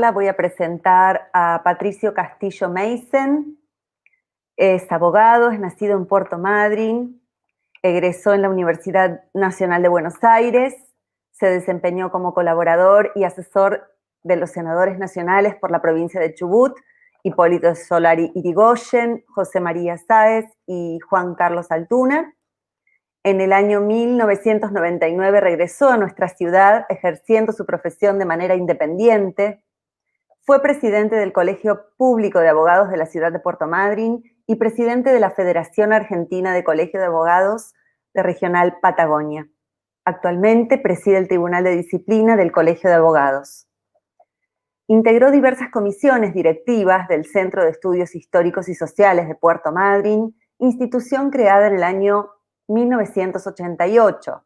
Voy a presentar a Patricio Castillo Meisen. Es abogado, es nacido en Puerto Madryn, egresó en la Universidad Nacional de Buenos Aires, se desempeñó como colaborador y asesor de los senadores nacionales por la provincia de Chubut, Hipólito Solari Irigoyen, José María Sáez y Juan Carlos Altuna. En el año 1999 regresó a nuestra ciudad ejerciendo su profesión de manera independiente. Fue presidente del Colegio Público de Abogados de la ciudad de Puerto Madryn y presidente de la Federación Argentina de Colegios de Abogados de Regional Patagonia. Actualmente preside el Tribunal de Disciplina del Colegio de Abogados. Integró diversas comisiones directivas del Centro de Estudios Históricos y Sociales de Puerto Madryn, institución creada en el año 1988,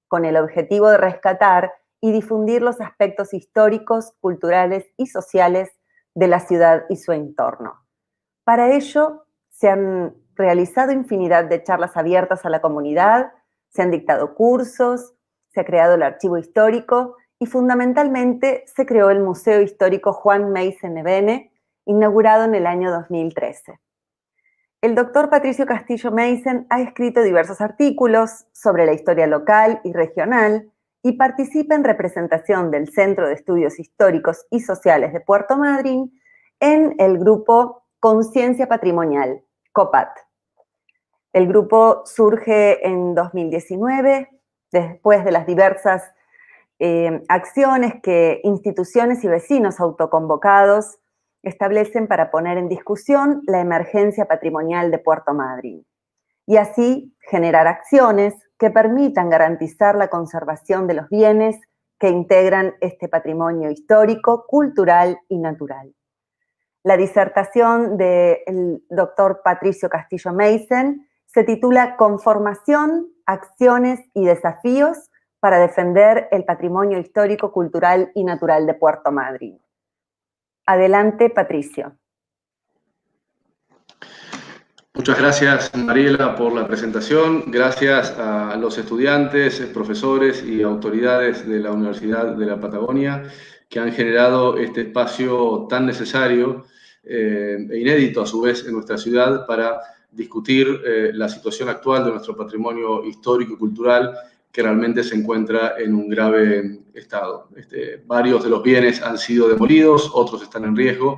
con el objetivo de rescatar y difundir los aspectos históricos, culturales y sociales de la ciudad y su entorno. Para ello, se han realizado infinidad de charlas abiertas a la comunidad, se han dictado cursos, se ha creado el archivo histórico y fundamentalmente se creó el Museo Histórico Juan Meisen Ebene, inaugurado en el año 2013. El doctor Patricio Castillo Meisen ha escrito diversos artículos sobre la historia local y regional y participa en representación del Centro de Estudios Históricos y Sociales de Puerto Madryn en el grupo Conciencia Patrimonial, COPAT. El grupo surge en 2019, después de las diversas acciones que instituciones y vecinos autoconvocados establecen para poner en discusión la emergencia patrimonial de Puerto Madryn y así generar acciones que permitan garantizar la conservación de los bienes que integran este patrimonio histórico, cultural y natural. La disertación del doctor Patricio Castillo Meisen se titula Conformación, acciones y desafíos para defender el patrimonio histórico, cultural y natural de Puerto Madryn. Adelante, Patricio. Muchas gracias, Mariela, por la presentación. Gracias a los estudiantes, profesores y autoridades de la Universidad de la Patagonia que han generado este espacio tan necesario e inédito a su vez en nuestra ciudad para discutir la situación actual de nuestro patrimonio histórico y cultural que realmente se encuentra en un grave estado. Varios de los bienes han sido demolidos, otros están en riesgo.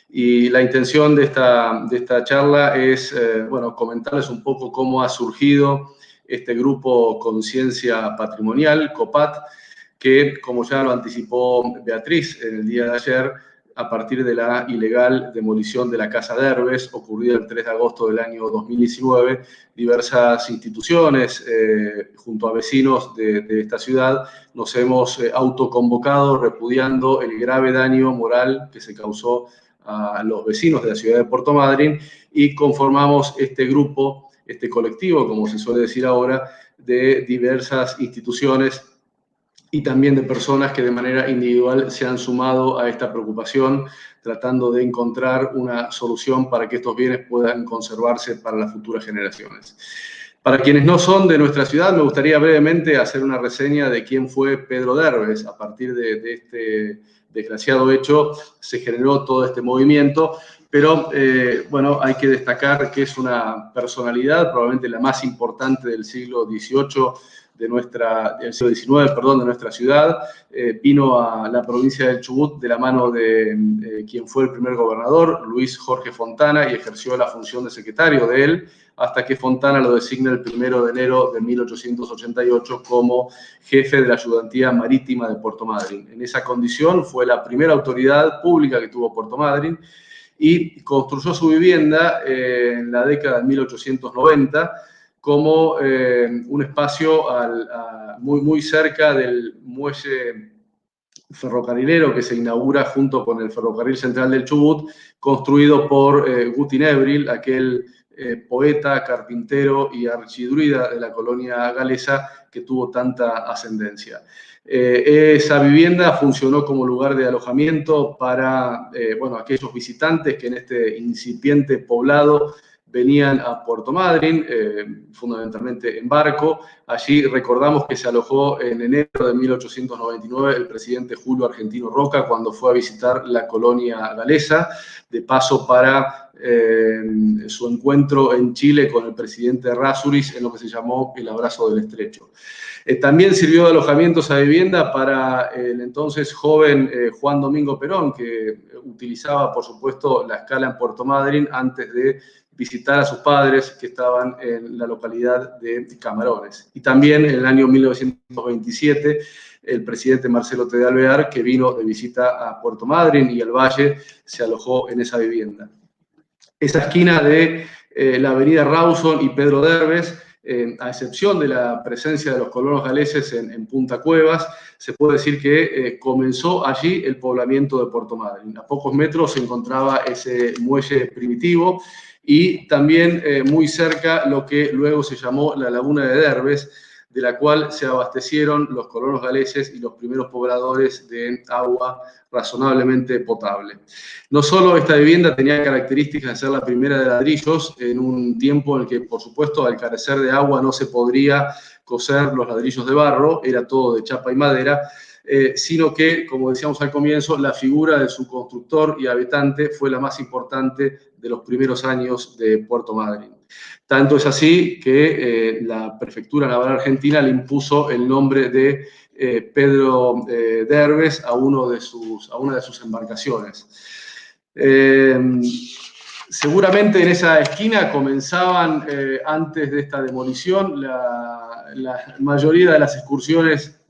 Y la intención de esta charla es, comentarles un poco cómo ha surgido este grupo Conciencia Patrimonial, COPAT, que, como ya lo anticipó Beatriz en el día de ayer, a partir de la ilegal demolición de la Casa de Herbes, ocurrida el 3 de agosto del año 2019, diversas instituciones, junto a vecinos de esta ciudad, nos hemos autoconvocado repudiando el grave daño moral que se causó a los vecinos de la ciudad de Puerto Madryn y conformamos este grupo, este colectivo, como se suele decir ahora, de diversas instituciones y también de personas que de manera individual se han sumado a esta preocupación, tratando de encontrar una solución para que estos bienes puedan conservarse para las futuras generaciones. Para quienes no son de nuestra ciudad, me gustaría brevemente hacer una reseña de quién fue Pedro de Herbes. A partir de este desgraciado hecho se generó todo este movimiento, pero hay que destacar que es una personalidad, probablemente la más importante del siglo XVIII, del siglo XIX, de nuestra ciudad. Vino a la provincia del Chubut de la mano de quien fue el primer gobernador, Luis Jorge Fontana, y ejerció la función de secretario de él, hasta que Fontana lo designa el 1 de enero de 1888 como jefe de la ayudantía marítima de Puerto Madryn. En esa condición fue la primera autoridad pública que tuvo Puerto Madryn y construyó su vivienda en la década de 1890 como un espacio muy cerca del muelle ferrocarrilero que se inaugura junto con el Ferrocarril Central del Chubut, construido por Guti Nebril, aquel poeta, carpintero y archidruida de la colonia galesa que tuvo tanta ascendencia. Esa vivienda funcionó como lugar de alojamiento para aquellos visitantes que en este incipiente poblado venían a Puerto Madryn, fundamentalmente en barco. Allí recordamos que se alojó en enero de 1899 el presidente Julio Argentino Roca cuando fue a visitar la colonia galesa, de paso para su encuentro en Chile con el presidente Errázuriz en lo que se llamó el Abrazo del Estrecho. También sirvió de alojamiento esa vivienda para el entonces joven Juan Domingo Perón, que utilizaba, por supuesto, la escala en Puerto Madryn antes de visitar a sus padres que estaban en la localidad de Camarones. Y también en el año 1927, el presidente Marcelo T. de Alvear, que vino de visita a Puerto Madryn y al Valle, se alojó en esa vivienda. Esa esquina de la avenida Rawson y Pedro Derbez, a excepción de la presencia de los colonos galeses en Punta Cuevas, se puede decir que comenzó allí el poblamiento de Puerto Madryn. A pocos metros se encontraba ese muelle primitivo y también muy cerca lo que luego se llamó la Laguna de Derbez, de la cual se abastecieron los colonos galeses y los primeros pobladores de agua razonablemente potable. No solo esta vivienda tenía características de ser la primera de ladrillos, en un tiempo en el que, por supuesto, al carecer de agua no se podría coser los ladrillos de barro, era todo de chapa y madera, sino que, como decíamos al comienzo, la figura de su constructor y habitante fue la más importante de los primeros años de Puerto Madryn. Tanto es así que la Prefectura Naval Argentina le impuso el nombre de Pedro Derbez a una de sus embarcaciones. Seguramente en esa esquina comenzaban, antes de esta demolición, la mayoría de las excursiones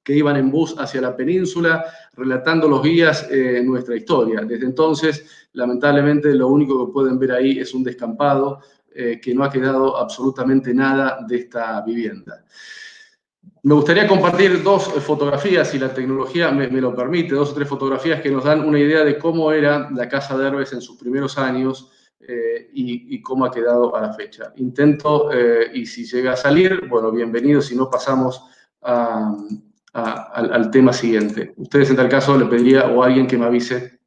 que iban en bus hacia la península, relatando los guías nuestra historia. Desde entonces, lamentablemente, lo único que pueden ver ahí es un descampado, que no ha quedado absolutamente nada de esta vivienda. Me gustaría compartir dos fotografías, si la tecnología me lo permite, dos o tres fotografías que nos dan una idea de cómo era la Casa Derbez en sus primeros años y cómo ha quedado a la fecha. Intento, y si llega a salir, bueno, bienvenido, si no pasamos al tema siguiente. Ustedes en tal caso le pediría o a alguien que me avise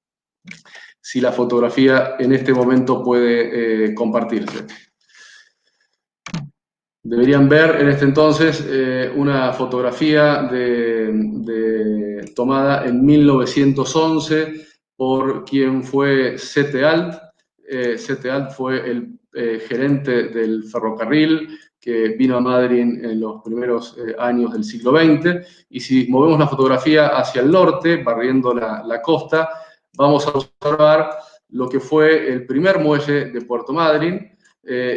si la fotografía en este momento puede compartirse. Deberían ver en este entonces una fotografía tomada en 1911 por quien fue Sete Alt. Sete Alt fue el gerente del ferrocarril que vino a Madryn en los primeros años del siglo XX. Y si movemos la fotografía hacia el norte, barriendo la costa, vamos a observar lo que fue el primer muelle de Puerto Madryn.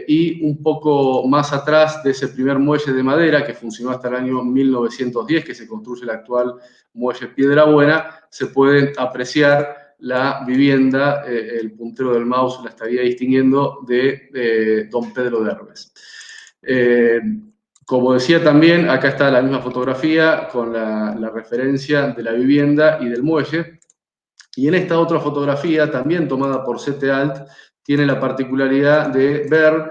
Y un poco más atrás de ese primer muelle de madera que funcionó hasta el año 1910, que se construye el actual muelle Piedrabuena, se puede apreciar la vivienda, el puntero del mouse la estaría distinguiendo, de don Pedro Derbez. Como decía también, acá está la misma fotografía con la referencia de la vivienda y del muelle. Y en esta otra fotografía, también tomada por Sete Alt, tiene la particularidad de ver,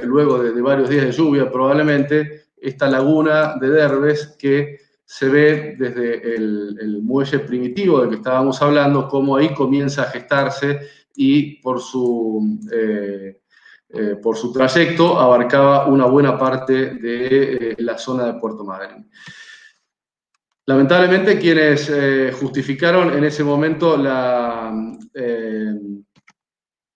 luego de varios días de lluvia probablemente, esta laguna de Derbez que se ve desde el muelle primitivo del que estábamos hablando, cómo ahí comienza a gestarse y por su trayecto abarcaba una buena parte de la zona de Puerto Madryn. Lamentablemente, quienes justificaron en ese momento la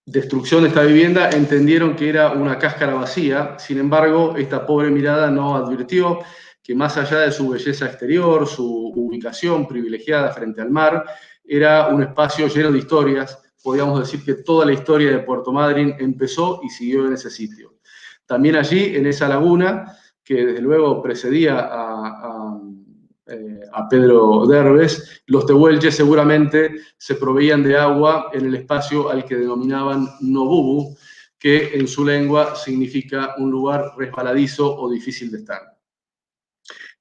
destrucción de esta vivienda entendieron que era una cáscara vacía. Sin embargo, esta pobre mirada no advirtió que más allá de su belleza exterior, su ubicación privilegiada frente al mar, era un espacio lleno de historias. Podríamos decir que toda la historia de Puerto Madryn empezó y siguió en ese sitio. También allí, en esa laguna, que desde luego precedía a Pedro Derbez, los tehuelches seguramente se proveían de agua en el espacio al que denominaban Nobubu, que en su lengua significa un lugar resbaladizo o difícil de estar.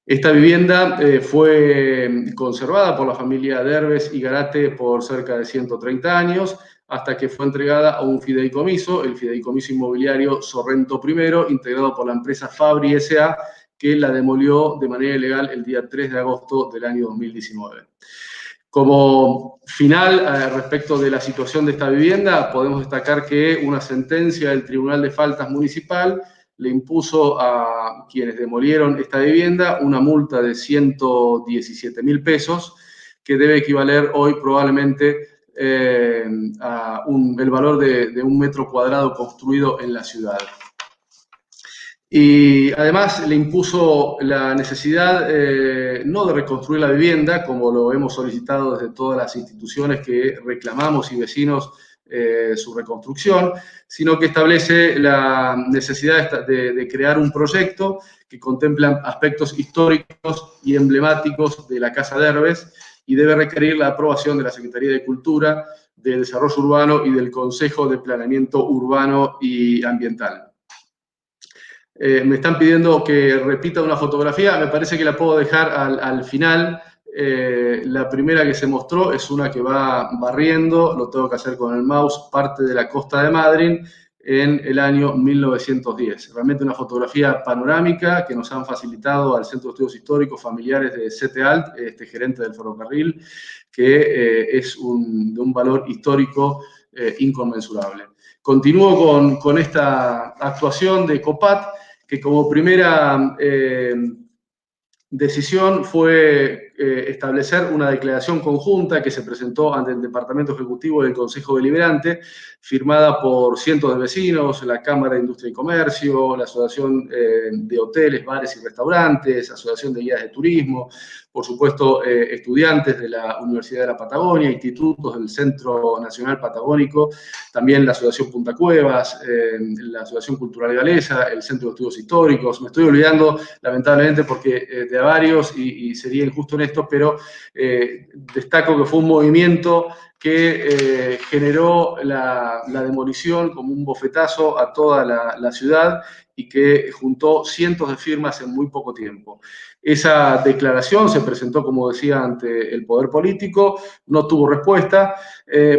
Esta vivienda fue conservada por la familia Derbez y Garate por cerca de 130 años, hasta que fue entregada a un fideicomiso, el Fideicomiso Inmobiliario Sorrento I, integrado por la empresa Fabri S.A., que la demolió de manera ilegal el día 3 de agosto del año 2019. Como final, respecto de la situación de esta vivienda, podemos destacar que una sentencia del Tribunal de Faltas Municipal le impuso a quienes demolieron esta vivienda una multa de 117.000 pesos, que debe equivaler hoy probablemente a el valor de un metro cuadrado construido en la ciudad. Y además le impuso la necesidad no de reconstruir la vivienda, como lo hemos solicitado desde todas las instituciones que reclamamos y vecinos su reconstrucción, sino que establece la necesidad de crear un proyecto que contempla aspectos históricos y emblemáticos de la Casa de Herbes y debe requerir la aprobación de la Secretaría de Cultura, de Desarrollo Urbano y del Consejo de Planeamiento Urbano y Ambiental. Me están pidiendo que repita una fotografía, me parece que la puedo dejar al final. La primera que se mostró es una que va barriendo, lo tengo que hacer con el mouse, parte de la costa de Madryn en el año 1910. Realmente una fotografía panorámica que nos han facilitado al Centro de Estudios Históricos Familiares de CETEALT, este gerente del ferrocarril, que es de un valor histórico inconmensurable. Continúo con esta actuación de COPAT, que como primera decisión fue establecer una declaración conjunta que se presentó ante el Departamento Ejecutivo del Consejo Deliberante, firmada por cientos de vecinos, la Cámara de Industria y Comercio, la Asociación de Hoteles, Bares y Restaurantes, Asociación de Guías de Turismo, por supuesto, estudiantes de la Universidad de la Patagonia, institutos del Centro Nacional Patagónico, también la Asociación Punta Cuevas, la Asociación Cultural Galesa, el Centro de Estudios Históricos. Me estoy olvidando, lamentablemente, porque de varios, y sería injusto en esto, pero destaco que fue un movimiento que generó la demolición como un bofetazo a toda la ciudad y que juntó cientos de firmas en muy poco tiempo. Esa declaración se presentó, como decía, ante el poder político, no tuvo respuesta,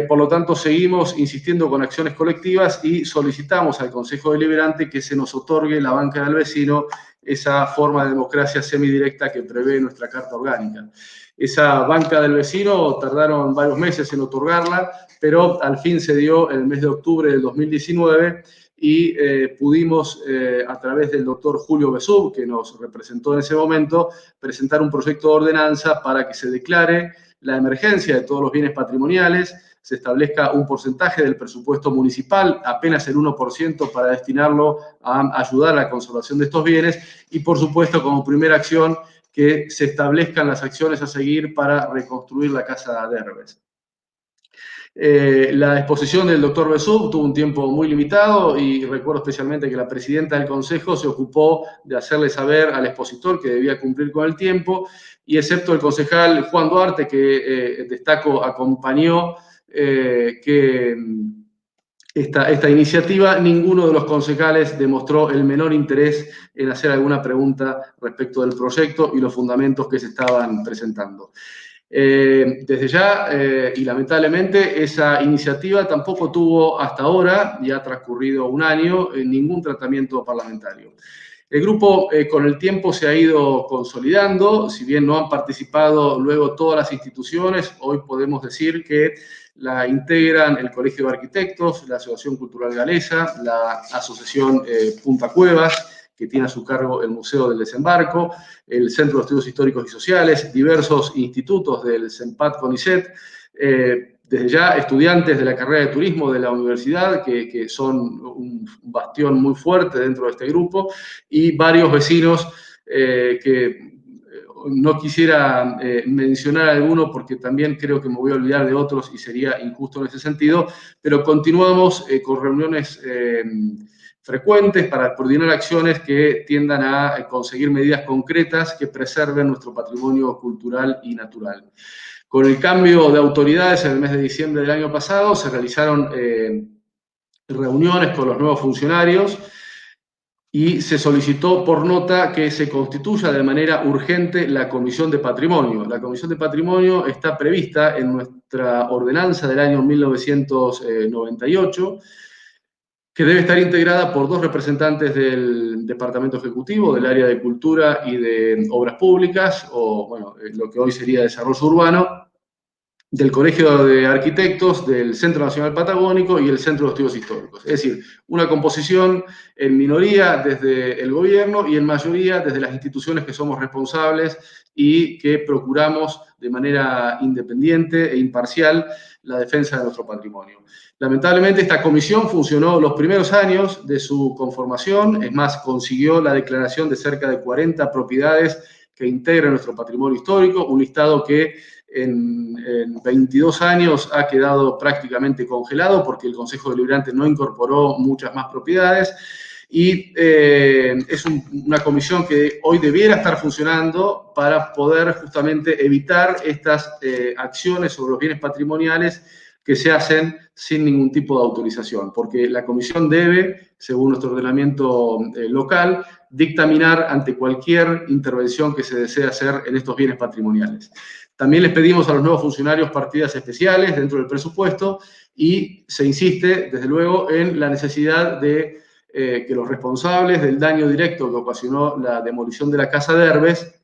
por lo tanto seguimos insistiendo con acciones colectivas y solicitamos al Consejo Deliberante que se nos otorgue la banca del vecino, esa forma de democracia semidirecta que prevé nuestra Carta Orgánica. Esa banca del vecino tardaron varios meses en otorgarla, pero al fin se dio en el mes de octubre del 2019 y pudimos, a través del doctor Julio Besub, que nos representó en ese momento, presentar un proyecto de ordenanza para que se declare la emergencia de todos los bienes patrimoniales, se establezca un porcentaje del presupuesto municipal, apenas el 1%, para destinarlo a ayudar a la conservación de estos bienes y, por supuesto, como primera acción, que se establezcan las acciones a seguir para reconstruir la Casa de Herbes. La exposición del doctor Besub tuvo un tiempo muy limitado y recuerdo especialmente que la presidenta del Consejo se ocupó de hacerle saber al expositor que debía cumplir con el tiempo y excepto el concejal Juan Duarte, que destaco acompañó esta iniciativa, ninguno de los concejales demostró el menor interés en hacer alguna pregunta respecto del proyecto y los fundamentos que se estaban presentando. Desde ya, y lamentablemente, esa iniciativa tampoco tuvo hasta ahora, ya ha transcurrido un año, ningún tratamiento parlamentario. El grupo con el tiempo se ha ido consolidando, si bien no han participado luego todas las instituciones, hoy podemos decir que la integran el Colegio de Arquitectos, la Asociación Cultural Galesa, la Asociación Punta Cuevas, que tiene a su cargo el Museo del Desembarco, el Centro de Estudios Históricos y Sociales, diversos institutos del CENPAT-CONICET, desde ya estudiantes de la carrera de turismo de la universidad, que son un bastión muy fuerte dentro de este grupo, y varios vecinos que no quisiera mencionar alguno porque también creo que me voy a olvidar de otros y sería injusto en ese sentido, pero continuamos con reuniones frecuentes para coordinar acciones que tiendan a conseguir medidas concretas que preserven nuestro patrimonio cultural y natural. Con el cambio de autoridades en el mes de diciembre del año pasado se realizaron reuniones con los nuevos funcionarios y se solicitó por nota que se constituya de manera urgente la Comisión de Patrimonio. La Comisión de Patrimonio está prevista en nuestra ordenanza del año 1998, que debe estar integrada por 2 representantes del Departamento Ejecutivo, del área de Cultura y de Obras Públicas, o bueno, lo que hoy sería Desarrollo Urbano, del Colegio de Arquitectos, del Centro Nacional Patagónico y el Centro de Estudios Históricos. Es decir, una composición en minoría desde el gobierno y en mayoría desde las instituciones que somos responsables y que procuramos de manera independiente e imparcial la defensa de nuestro patrimonio. Lamentablemente, esta comisión funcionó los primeros años de su conformación, es más, consiguió la declaración de cerca de 40 propiedades que integran nuestro patrimonio histórico, un listado que en 22 años ha quedado prácticamente congelado porque el Consejo Deliberante no incorporó muchas más propiedades y es una comisión que hoy debiera estar funcionando para poder justamente evitar estas acciones sobre los bienes patrimoniales que se hacen sin ningún tipo de autorización, porque la comisión debe, según nuestro ordenamiento local, dictaminar ante cualquier intervención que se desee hacer en estos bienes patrimoniales. También les pedimos a los nuevos funcionarios partidas especiales dentro del presupuesto y se insiste, desde luego, en la necesidad de que los responsables del daño directo que ocasionó la demolición de la Casa de Herbes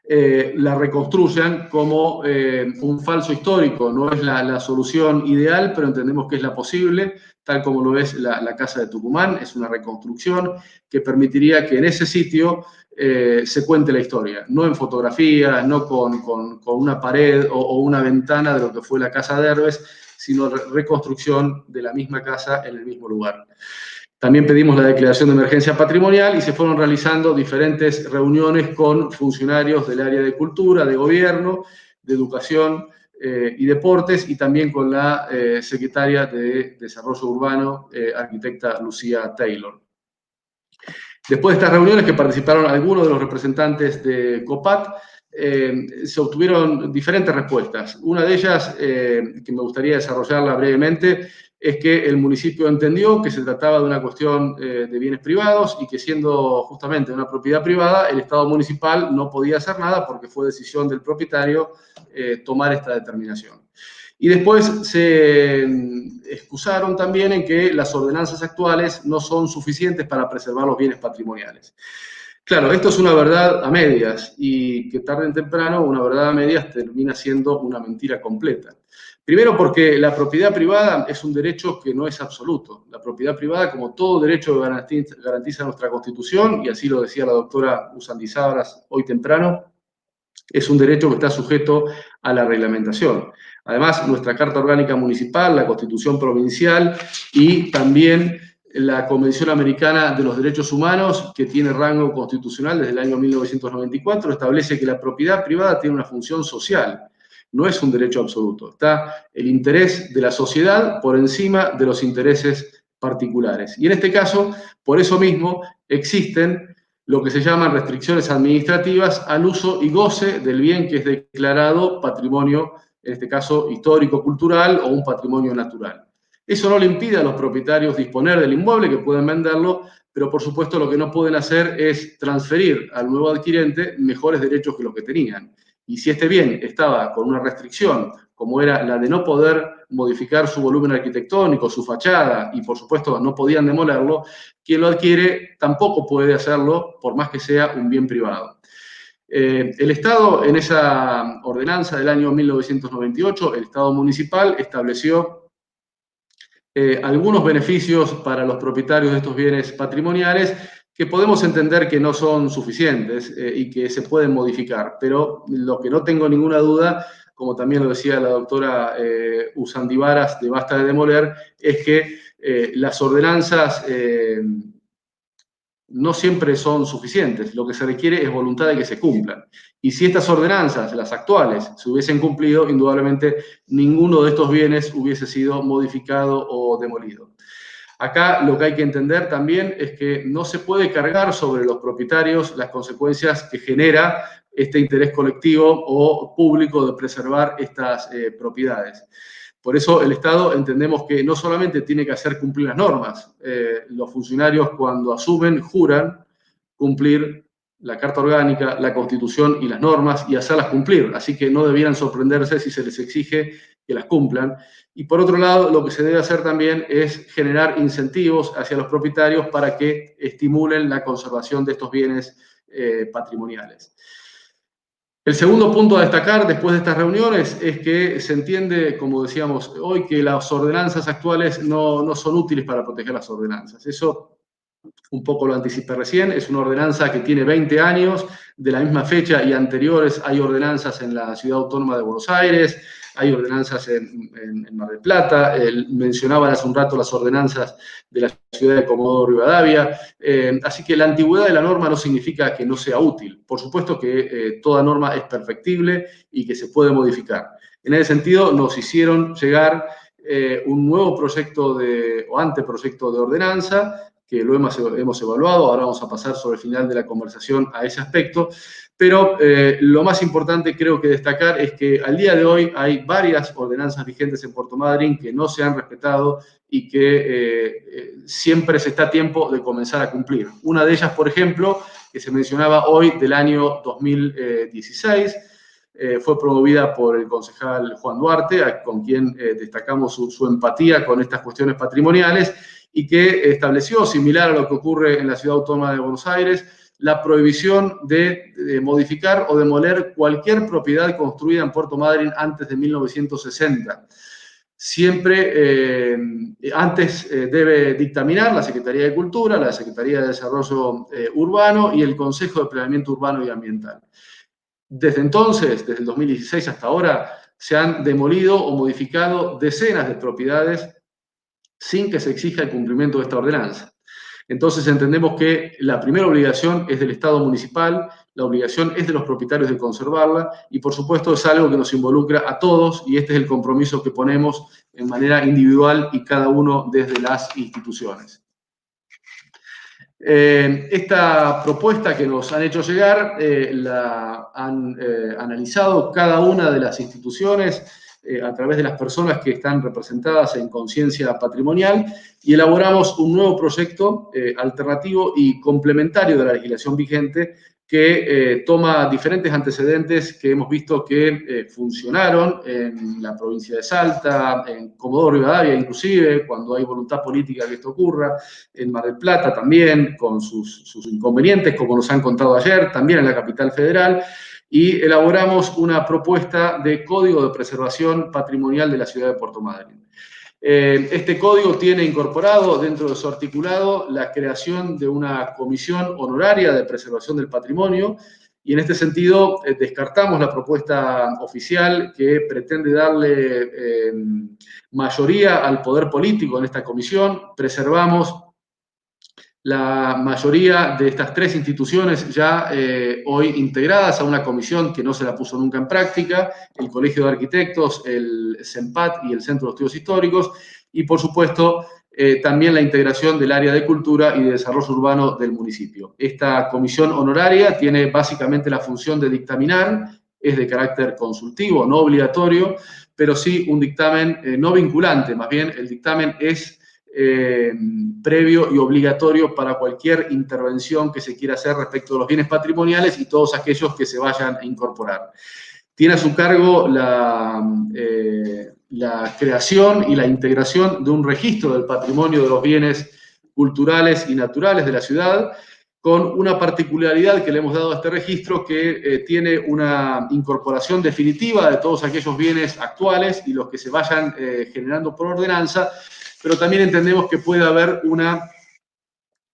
la reconstruyan como un falso histórico. No es la solución ideal, pero entendemos que es la posible, tal como lo es la Casa de Tucumán. Es una reconstrucción que permitiría que en ese sitio se cuente la historia, no en fotografías, no con una pared o una ventana de lo que fue la Casa de Herbes, sino reconstrucción de la misma casa en el mismo lugar. También pedimos la declaración de emergencia patrimonial y se fueron realizando diferentes reuniones con funcionarios del área de cultura, de gobierno, de educación y deportes, y también con la secretaria de Desarrollo Urbano, arquitecta Lucía Taylor. Después de estas reuniones, que participaron algunos de los representantes de COPAT, se obtuvieron diferentes respuestas. Una de ellas, que me gustaría desarrollarla brevemente, es que el municipio entendió que se trataba de una cuestión de bienes privados y que, siendo justamente una propiedad privada, el Estado municipal no podía hacer nada porque fue decisión del propietario tomar esta determinación. Y después se excusaron también en que las ordenanzas actuales no son suficientes para preservar los bienes patrimoniales. Claro, esto es una verdad a medias y que tarde o temprano una verdad a medias termina siendo una mentira completa. Primero porque la propiedad privada es un derecho que no es absoluto. La propiedad privada, como todo derecho, garantiza nuestra Constitución, y así lo decía la doctora Usandizábaras hoy temprano, es un derecho que está sujeto a la reglamentación. Además, nuestra Carta Orgánica Municipal, la Constitución Provincial y también la Convención Americana de los Derechos Humanos, que tiene rango constitucional desde el año 1994, establece que la propiedad privada tiene una función social. No es un derecho absoluto. Está el interés de la sociedad por encima de los intereses particulares. Y en este caso, por eso mismo, existen lo que se llaman restricciones administrativas al uso y goce del bien que es declarado patrimonio, en este caso histórico-cultural o un patrimonio natural. Eso no le impide a los propietarios disponer del inmueble, que pueden venderlo, pero por supuesto lo que no pueden hacer es transferir al nuevo adquirente mejores derechos que los que tenían. Y si este bien estaba con una restricción, como era la de no poder modificar su volumen arquitectónico, su fachada, y por supuesto no podían demolerlo, quien lo adquiere tampoco puede hacerlo, por más que sea un bien privado. El Estado, en esa ordenanza del año 1998, el Estado municipal estableció algunos beneficios para los propietarios de estos bienes patrimoniales que podemos entender que no son suficientes y que se pueden modificar, pero lo que no tengo ninguna duda, como también lo decía la doctora Usandizábaras de Basta de Demoler, es que las ordenanzas no siempre son suficientes. Lo que se requiere es voluntad de que se cumplan. Y si estas ordenanzas, las actuales, se hubiesen cumplido, indudablemente ninguno de estos bienes hubiese sido modificado o demolido. Acá lo que hay que entender también es que no se puede cargar sobre los propietarios las consecuencias que genera este interés colectivo o público de preservar estas propiedades. Por eso el Estado entendemos que no solamente tiene que hacer cumplir las normas, los funcionarios cuando asumen juran cumplir la Carta Orgánica, la Constitución y las normas y hacerlas cumplir, así que no debieran sorprenderse si se les exige que las cumplan. Y por otro lado, lo que se debe hacer también es generar incentivos hacia los propietarios para que estimulen la conservación de estos bienes patrimoniales. El segundo punto a destacar después de estas reuniones es que se entiende, como decíamos hoy, que las ordenanzas actuales no son útiles para proteger las ordenanzas. Eso un poco lo anticipé recién, es una ordenanza que tiene 20 años, de la misma fecha y anteriores hay ordenanzas en la Ciudad Autónoma de Buenos Aires, hay ordenanzas en Mar del Plata, mencionaban hace un rato las ordenanzas de la ciudad de Comodoro Rivadavia, así que la antigüedad de la norma no significa que no sea útil. Por supuesto que toda norma es perfectible y que se puede modificar. En ese sentido, nos hicieron llegar un nuevo proyecto o anteproyecto de ordenanza, que lo hemos evaluado, ahora vamos a pasar sobre el final de la conversación a ese aspecto, pero lo más importante creo que destacar es que al día de hoy hay varias ordenanzas vigentes en Puerto Madryn que no se han respetado y que siempre se está a tiempo de comenzar a cumplir. Una de ellas, por ejemplo, que se mencionaba hoy, del año 2016, fue promovida por el concejal Juan Duarte, con quien destacamos su empatía con estas cuestiones patrimoniales, y que estableció, similar a lo que ocurre en la Ciudad Autónoma de Buenos Aires, la prohibición de modificar o demoler cualquier propiedad construida en Puerto Madryn antes de 1960. Siempre, antes debe dictaminar la Secretaría de Cultura, la Secretaría de Desarrollo Urbano y el Consejo de Planeamiento Urbano y Ambiental. Desde entonces, desde el 2016 hasta ahora, se han demolido o modificado decenas de propiedades sin que se exija el cumplimiento de esta ordenanza. Entonces entendemos que la primera obligación es del Estado municipal, la obligación es de los propietarios de conservarla y por supuesto es algo que nos involucra a todos y este es el compromiso que ponemos en manera individual y cada uno desde las instituciones. Esta propuesta que nos han hecho llegar la han analizado cada una de las instituciones a través de las personas que están representadas en Conciencia Patrimonial y elaboramos un nuevo proyecto alternativo y complementario de la legislación vigente que toma diferentes antecedentes que hemos visto que funcionaron en la provincia de Salta, en Comodoro Rivadavia inclusive, cuando hay voluntad política que esto ocurra, en Mar del Plata también, con sus inconvenientes, como nos han contado ayer, también en la capital federal, y elaboramos una propuesta de código de preservación patrimonial de la ciudad de Puerto Madryn. Este código tiene incorporado dentro de su articulado la creación de una comisión honoraria de preservación del patrimonio y en este sentido descartamos la propuesta oficial que pretende darle mayoría al poder político en esta comisión. Preservamos la mayoría de estas tres instituciones ya hoy integradas a una comisión que no se la puso nunca en práctica, el Colegio de Arquitectos, el CEMPAT y el Centro de Estudios Históricos, y por supuesto también la integración del área de cultura y de desarrollo urbano del municipio. Esta comisión honoraria tiene básicamente la función de dictaminar, es de carácter consultivo, no obligatorio, pero sí un dictamen no vinculante, más bien el dictamen es previo y obligatorio para cualquier intervención que se quiera hacer respecto de los bienes patrimoniales y todos aquellos que se vayan a incorporar. Tiene a su cargo la creación y la integración de un registro del patrimonio de los bienes culturales y naturales de la ciudad, con una particularidad que le hemos dado a este registro que tiene una incorporación definitiva de todos aquellos bienes actuales y los que se vayan generando por ordenanza, pero también entendemos que puede haber una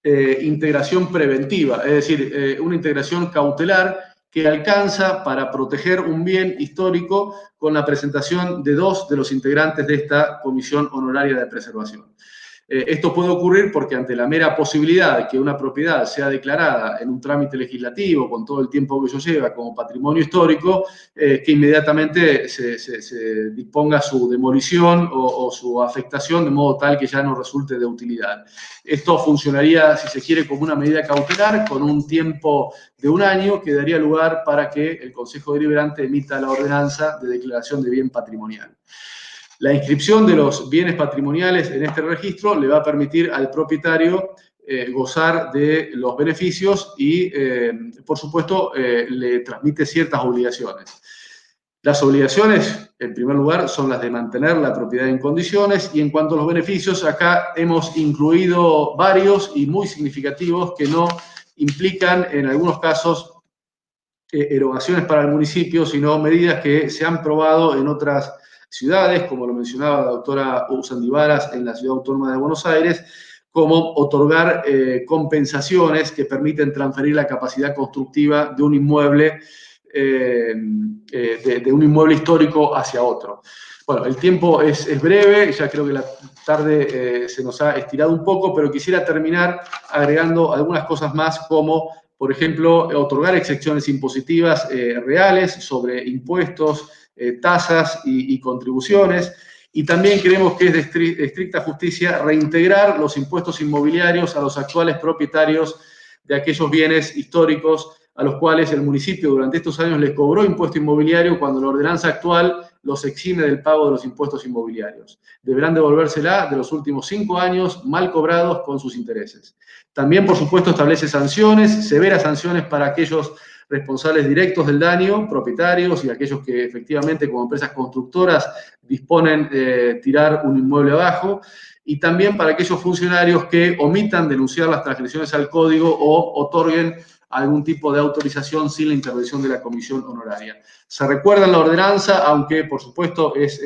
integración preventiva, es decir, una integración cautelar que alcanza para proteger un bien histórico con la presentación de 2 de los integrantes de esta Comisión Honoraria de Preservación. Esto puede ocurrir porque ante la mera posibilidad de que una propiedad sea declarada en un trámite legislativo con todo el tiempo que ello lleva como patrimonio histórico, que inmediatamente se disponga su demolición o su afectación de modo tal que ya no resulte de utilidad. Esto funcionaría, si se quiere, como una medida cautelar con un tiempo de 1 año que daría lugar para que el Consejo Deliberante emita la ordenanza de declaración de bien patrimonial. La inscripción de los bienes patrimoniales en este registro le va a permitir al propietario gozar de los beneficios y, por supuesto, le transmite ciertas obligaciones. Las obligaciones, en primer lugar, son las de mantener la propiedad en condiciones y en cuanto a los beneficios, acá hemos incluido varios y muy significativos que no implican, en algunos casos, erogaciones para el municipio, sino medidas que se han probado en otras ciudades, como lo mencionaba la doctora Usandivaras en la Ciudad Autónoma de Buenos Aires, como otorgar compensaciones que permiten transferir la capacidad constructiva de un inmueble, de un inmueble histórico hacia otro. Bueno, el tiempo es breve, ya creo que la tarde se nos ha estirado un poco, pero quisiera terminar agregando algunas cosas más, como, por ejemplo, otorgar exenciones impositivas reales sobre impuestos, tasas y contribuciones. Y también creemos que es de estricta justicia reintegrar los impuestos inmobiliarios a los actuales propietarios de aquellos bienes históricos a los cuales el municipio durante estos años les cobró impuesto inmobiliario cuando la ordenanza actual los exime del pago de los impuestos inmobiliarios. Deberán devolvérsela de los últimos 5 años mal cobrados con sus intereses. También, por supuesto, establece sanciones, severas sanciones para aquellos responsables directos del daño, propietarios y aquellos que efectivamente como empresas constructoras disponen de tirar un inmueble abajo, y también para aquellos funcionarios que omitan denunciar las transgresiones al código o otorguen algún tipo de autorización sin la intervención de la comisión honoraria. Se recuerda en la ordenanza, aunque por supuesto es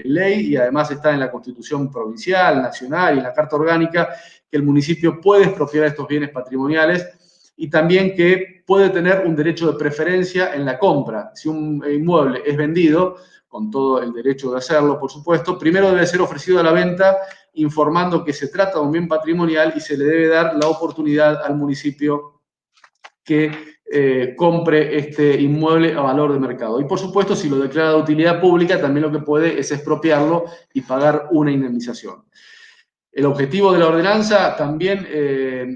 ley y además está en la Constitución provincial, nacional y en la Carta Orgánica, que el municipio puede expropiar estos bienes patrimoniales y también que puede tener un derecho de preferencia en la compra. Si un inmueble es vendido, con todo el derecho de hacerlo, por supuesto, primero debe ser ofrecido a la venta informando que se trata de un bien patrimonial y se le debe dar la oportunidad al municipio que compre este inmueble a valor de mercado. Y por supuesto, si lo declara de utilidad pública, también lo que puede es expropiarlo y pagar una indemnización. El objetivo de la ordenanza también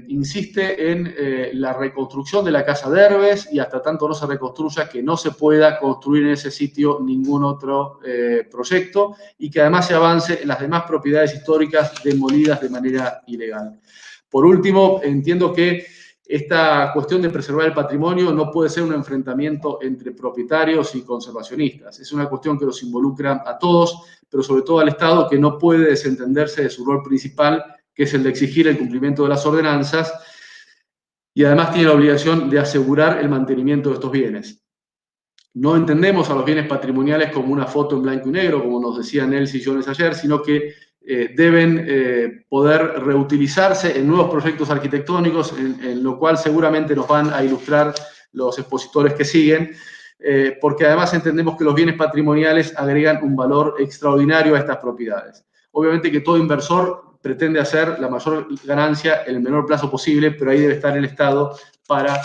insiste en la reconstrucción de la Casa de Herbes y hasta tanto no se reconstruya que no se pueda construir en ese sitio ningún otro proyecto y que además se avance en las demás propiedades históricas demolidas de manera ilegal. Por último, entiendo que esta cuestión de preservar el patrimonio no puede ser un enfrentamiento entre propietarios y conservacionistas. Es una cuestión que los involucra a todos, pero sobre todo al Estado, que no puede desentenderse de su rol principal, que es el de exigir el cumplimiento de las ordenanzas, y además tiene la obligación de asegurar el mantenimiento de estos bienes. No entendemos a los bienes patrimoniales como una foto en blanco y negro, como nos decía Nelsi Jones ayer, sino que deben poder reutilizarse en nuevos proyectos arquitectónicos, en lo cual seguramente nos van a ilustrar los expositores que siguen, porque además entendemos que los bienes patrimoniales agregan un valor extraordinario a estas propiedades. Obviamente que todo inversor pretende hacer la mayor ganancia en el menor plazo posible, pero ahí debe estar el Estado para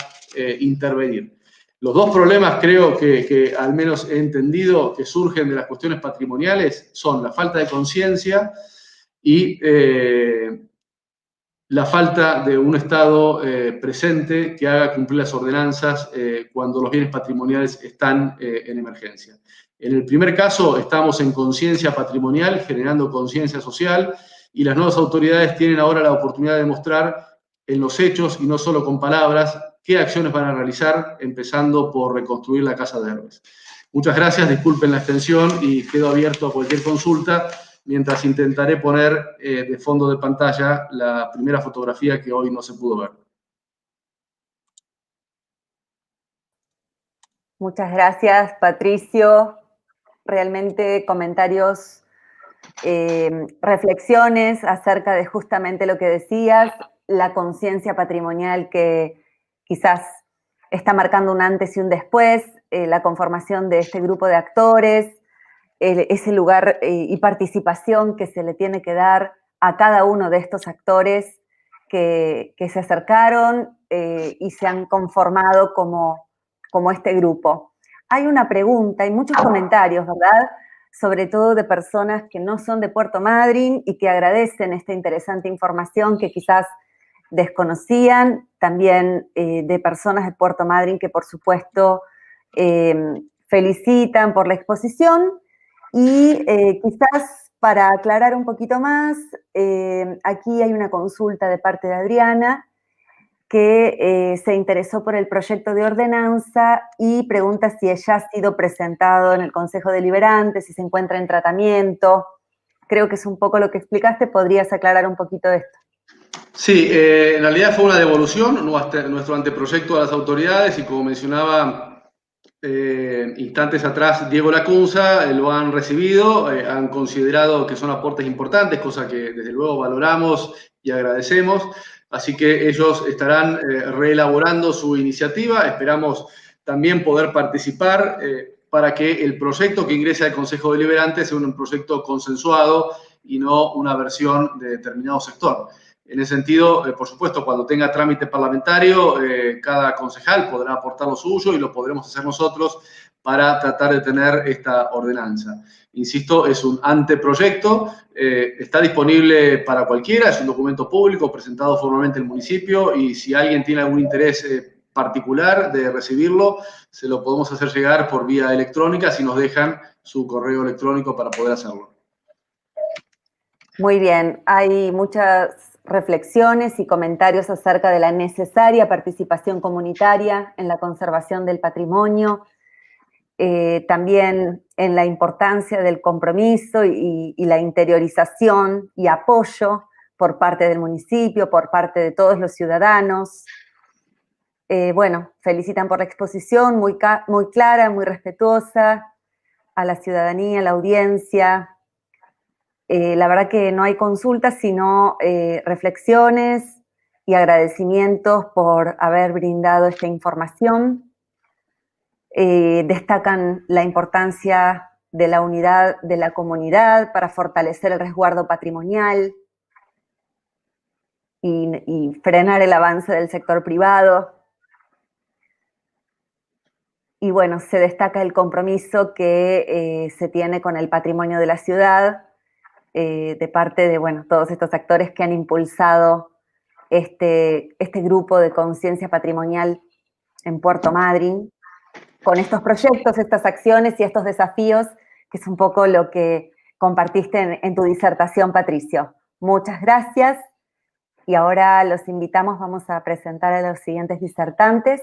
intervenir. Los dos problemas, creo que al menos he entendido que surgen de las cuestiones patrimoniales, son la falta de conciencia y la falta de un Estado presente que haga cumplir las ordenanzas cuando los bienes patrimoniales están en emergencia. En el primer caso, estamos en conciencia patrimonial, generando conciencia social, y las nuevas autoridades tienen ahora la oportunidad de mostrar en los hechos y no solo con palabras qué acciones van a realizar, empezando por reconstruir la Casa de Herbes. Muchas gracias, disculpen la extensión y quedo abierto a cualquier consulta, mientras intentaré poner de fondo de pantalla la primera fotografía que hoy no se pudo ver. Muchas gracias, Patricio. Realmente comentarios, reflexiones acerca de justamente lo que decías, la conciencia patrimonial que quizás está marcando un antes y un después, la conformación de este grupo de actores, ese lugar y participación que se le tiene que dar a cada uno de estos actores que se acercaron y se han conformado como este grupo. Hay una pregunta, hay muchos comentarios, ¿verdad? Sobre todo de personas que no son de Puerto Madryn y que agradecen esta interesante información que quizás desconocían, también de personas de Puerto Madryn que por supuesto felicitan por la exposición y quizás para aclarar un poquito más, aquí hay una consulta de parte de Adriana que se interesó por el proyecto de ordenanza y pregunta si ya ha sido presentado en el Consejo Deliberante, si se encuentra en tratamiento. Creo que es un poco lo que explicaste, ¿podrías aclarar un poquito esto? Sí, en realidad fue una devolución, nuestro anteproyecto a las autoridades y como mencionaba instantes atrás Diego Lacunza, lo han recibido, han considerado que son aportes importantes, cosa que desde luego valoramos y agradecemos, así que ellos estarán reelaborando su iniciativa, esperamos también poder participar para que el proyecto que ingrese al Consejo Deliberante sea un proyecto consensuado y no una versión de determinado sector. En ese sentido, por supuesto, cuando tenga trámite parlamentario, cada concejal podrá aportar lo suyo y lo podremos hacer nosotros para tratar de tener esta ordenanza. Insisto, es un anteproyecto, está disponible para cualquiera, es un documento público presentado formalmente en el municipio y si alguien tiene algún interés particular de recibirlo, se lo podemos hacer llegar por vía electrónica si nos dejan su correo electrónico para poder hacerlo. Muy bien, hay muchas reflexiones y comentarios acerca de la necesaria participación comunitaria en la conservación del patrimonio, también en la importancia del compromiso y la interiorización y apoyo por parte del municipio, por parte de todos los ciudadanos. Bueno, felicitan por la exposición, muy clara, muy respetuosa a la ciudadanía, a la audiencia. La verdad que no hay consultas, sino reflexiones y agradecimientos por haber brindado esta información. Destacan la importancia de la unidad de la comunidad para fortalecer el resguardo patrimonial y frenar el avance del sector privado. Y bueno, se destaca el compromiso que se tiene con el patrimonio de la ciudad, de parte de, bueno, todos estos actores que han impulsado este grupo de conciencia patrimonial en Puerto Madryn, con estos proyectos, estas acciones y estos desafíos, que es un poco lo que compartiste en tu disertación, Patricio. Muchas gracias. Y ahora los invitamos, vamos a presentar a los siguientes disertantes.